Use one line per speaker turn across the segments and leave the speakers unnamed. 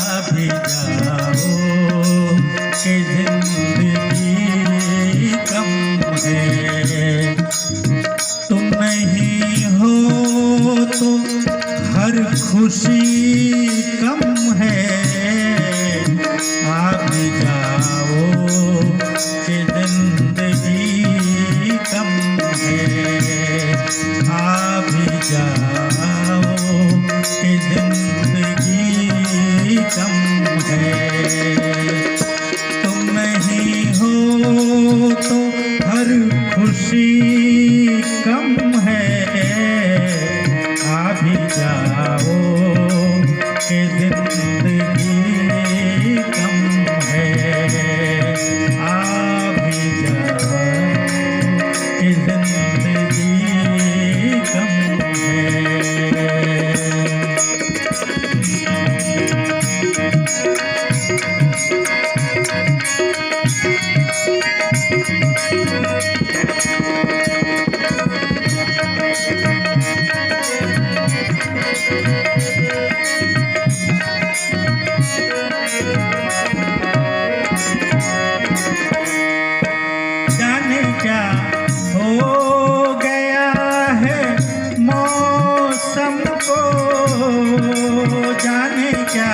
भी जाओ कि जिंदगी कम है। तुम नहीं हो तो हर खुशी कम है। आ भी जाओ कि जिंदगी कम है। आ भी जाओ कि जिंदगी कम है। तुम नहीं हो तो हर खुशी कम है। आ भी जाओ कि जिंदगी कम है। आ भी जाओ कि जिंदगी कम है। जाने क्या हो गया है मौसम को, जाने क्या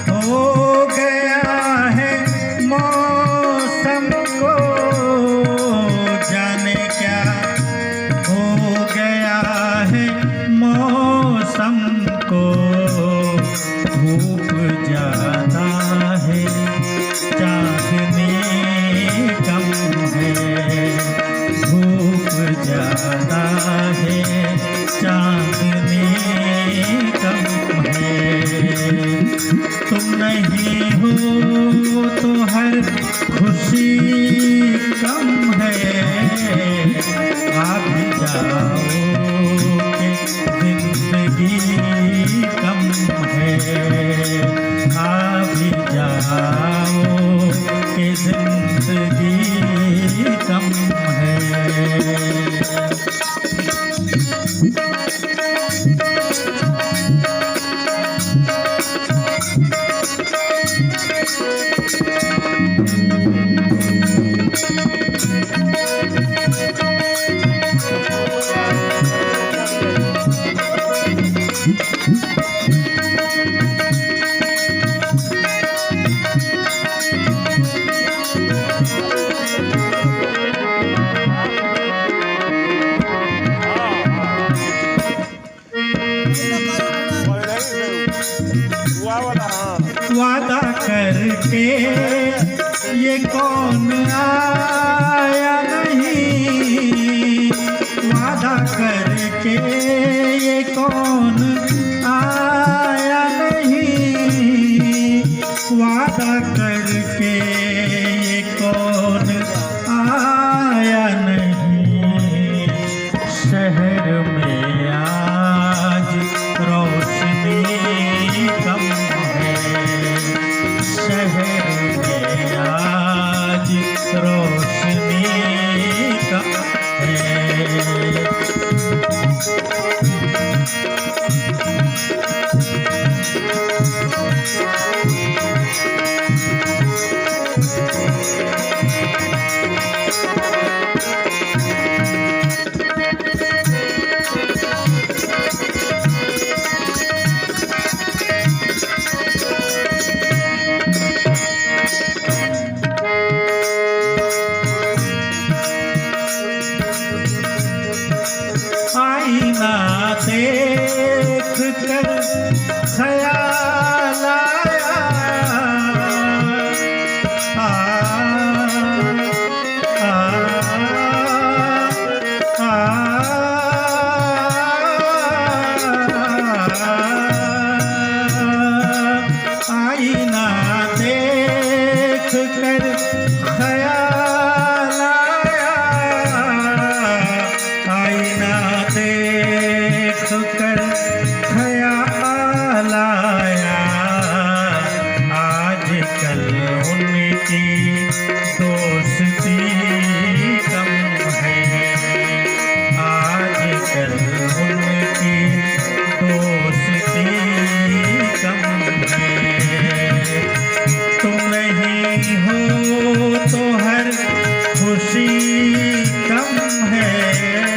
हो गया है मौसम को, जाने क्या हो गया है मौसम को। धूप ज्यादा है चांदनी कम है। धूप ज्यादा है चांदनी कम है। तुम नहीं हो तो हर खुशी कम है। आ भी जाओ कि जिंदगी कम है। आ भी जाओ कि जिंदगी कम है। वादा करके ये कौन आया नहीं। वादा करके ये कौन आया नहीं। वादा करके ये कौन आया नहीं। शहर में आज रोशनी कम है। शहर में आज रोशनी कम है। आईना देख कर ख्याल आया। आईना देख कर ख्याल आया। आईना देख कर ख्याल आया। आजकल उनकी दोस्ती कम है। आजकल उनकी दोस्ती कम है। है